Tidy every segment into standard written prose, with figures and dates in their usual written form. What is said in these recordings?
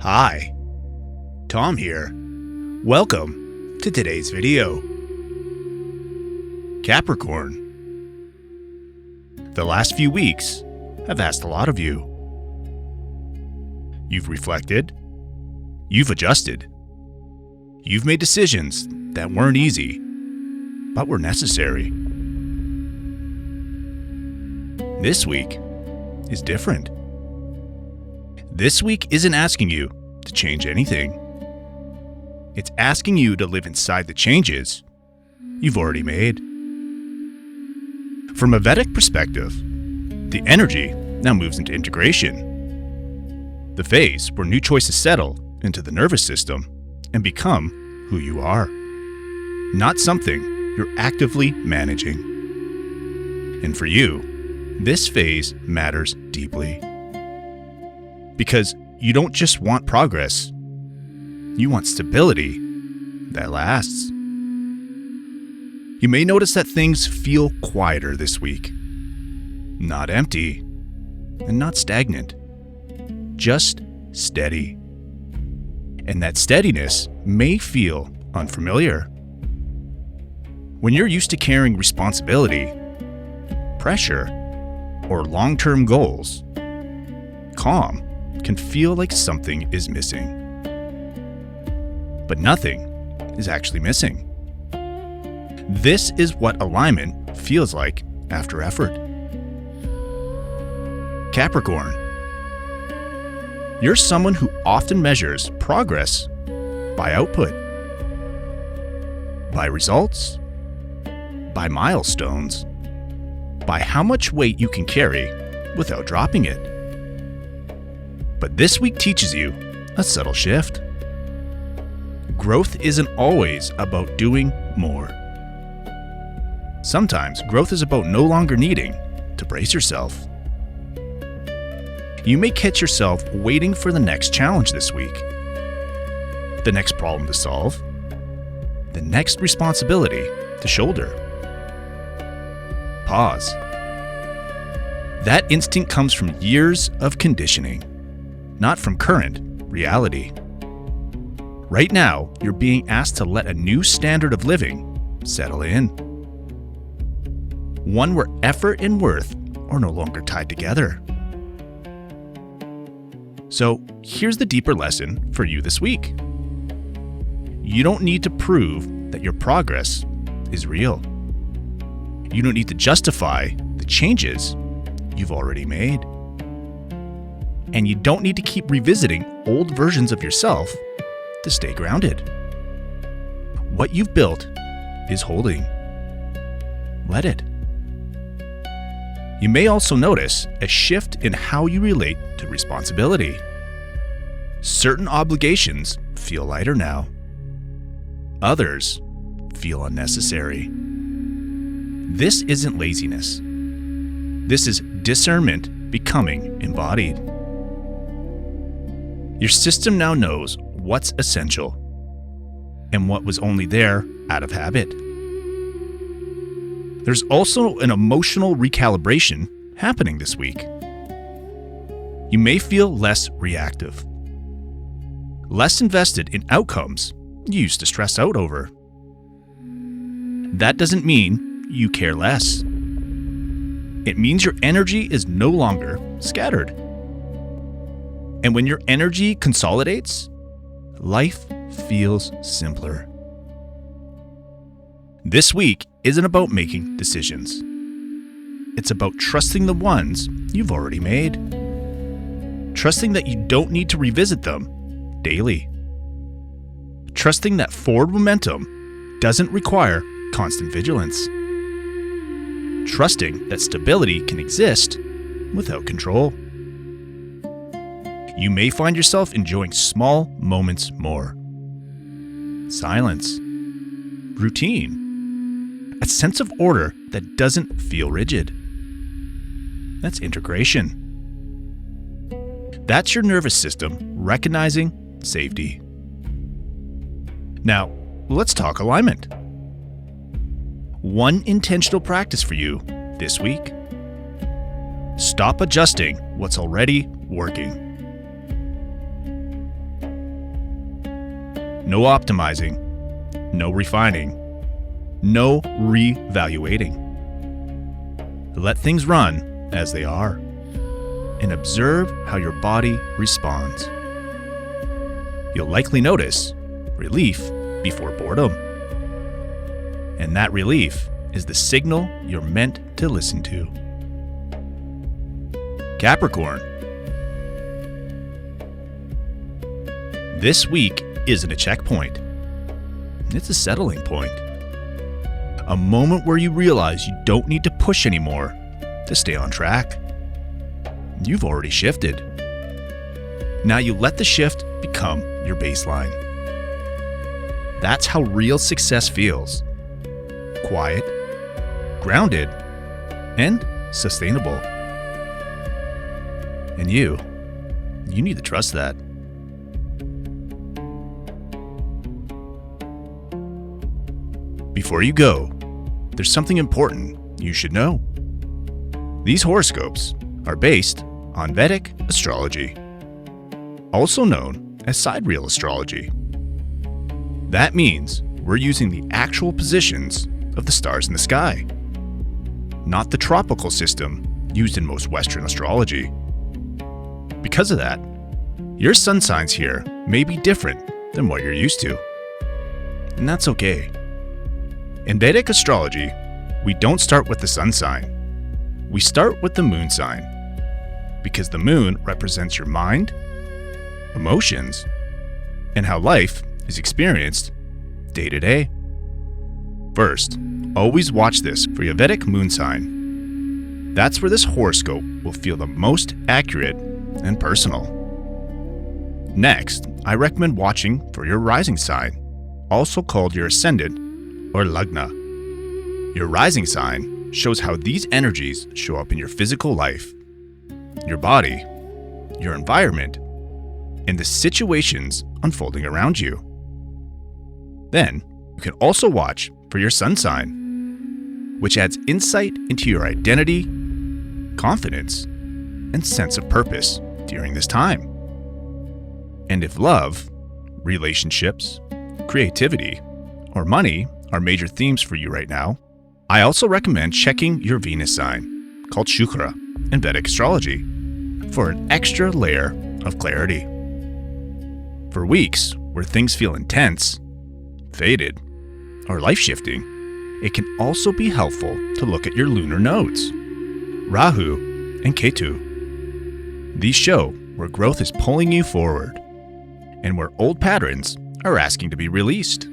Hi, Tom here. Welcome to today's video. Capricorn. The last few weeks have asked a lot of you. You've reflected. You've adjusted. You've made decisions that weren't easy, but were necessary. This week is different. This week isn't asking you to change anything. It's asking you to live inside the changes you've already made. From a Vedic perspective, the energy now moves into integration, the phase where new choices settle into the nervous system and become who you are, not something you're actively managing. And for you, this phase matters deeply. Because you don't just want progress, you want stability that lasts. You may notice that things feel quieter this week. Not empty and not stagnant, just steady. And that steadiness may feel unfamiliar. When you're used to carrying responsibility, pressure, or long-term goals, calm can feel like something is missing. But nothing is actually missing. This is what alignment feels like after effort. Capricorn. You're someone who often measures progress by output, by results, by milestones, by how much weight you can carry without dropping it. But this week teaches you a subtle shift. Growth isn't always about doing more. Sometimes growth is about no longer needing to brace yourself. You may catch yourself waiting for the next challenge this week, the next problem to solve, the next responsibility to shoulder. Pause. That instinct comes from years of conditioning, not from current reality. Right now, you're being asked to let a new standard of living settle in. One where effort and worth are no longer tied together. So, here's the deeper lesson for you this week. You don't need to prove that your progress is real. You don't need to justify the changes you've already made. And you don't need to keep revisiting old versions of yourself to stay grounded. What you've built is holding. Let it. You may also notice a shift in how you relate to responsibility. Certain obligations feel lighter now. Others feel unnecessary. This isn't laziness. This is discernment becoming embodied. Your system now knows what's essential and what was only there out of habit. There's also an emotional recalibration happening this week. You may feel less reactive, less invested in outcomes you used to stress out over. That doesn't mean you care less. It means your energy is no longer scattered. And when your energy consolidates, life feels simpler. This week isn't about making decisions. It's about trusting the ones you've already made. Trusting that you don't need to revisit them daily. Trusting that forward momentum doesn't require constant vigilance. Trusting that stability can exist without control. You may find yourself enjoying small moments more. Silence. Routine. A sense of order that doesn't feel rigid. That's integration. That's your nervous system recognizing safety. Now, let's talk alignment. One intentional practice for you this week. Stop adjusting what's already working. No optimizing, no refining, no reevaluating. Let things run as they are and observe how your body responds. You'll likely notice relief before boredom. And that relief is the signal you're meant to listen to. Capricorn. This week isn't a checkpoint. It's a settling point. A moment where you realize you don't need to push anymore to stay on track. You've already shifted. Now you let the shift become your baseline. That's how real success feels. Quiet, grounded, and sustainable. And you need to trust that. Before you go, there's something important you should know. These horoscopes are based on Vedic astrology, also known as sidereal astrology. That means we're using the actual positions of the stars in the sky, not the tropical system used in most Western astrology. Because of that, your sun signs here may be different than what you're used to. And that's okay. In Vedic astrology, we don't start with the sun sign. We start with the moon sign, because the moon represents your mind, emotions, and how life is experienced day to day. First, always watch this for your Vedic moon sign. That's where this horoscope will feel the most accurate and personal. Next, I recommend watching for your rising sign, also called your ascendant or lagna. Your rising sign shows how these energies show up in your physical life, your body, your environment, and the situations unfolding around you. Then, you can also watch for your sun sign, which adds insight into your identity, confidence, and sense of purpose during this time. And if love, relationships, creativity, or money are major themes for you right now, I also recommend checking your Venus sign, called Shukra in Vedic astrology, for an extra layer of clarity. For weeks where things feel intense, faded, or life-shifting, it can also be helpful to look at your lunar nodes, Rahu and Ketu. These show where growth is pulling you forward and where old patterns are asking to be released.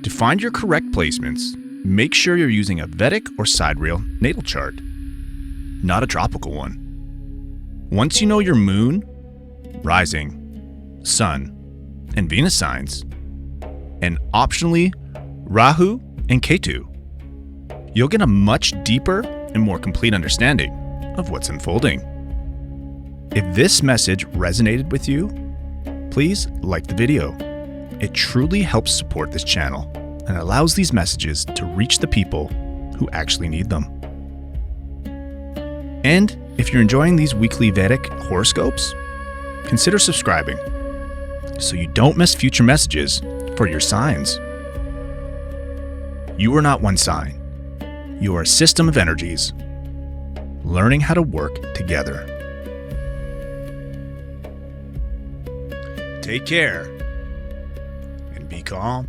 To find your correct placements, make sure you're using a Vedic or sidereal natal chart, not a tropical one. Once you know your moon, rising, sun, and Venus signs, and optionally Rahu and Ketu, you'll get a much deeper and more complete understanding of what's unfolding. If this message resonated with you, please like the video. It truly helps support this channel and allows these messages to reach the people who actually need them. And if you're enjoying these weekly Vedic horoscopes, consider subscribing so you don't miss future messages for your signs. You are not one sign. You are a system of energies, learning how to work together. Take care and be calm.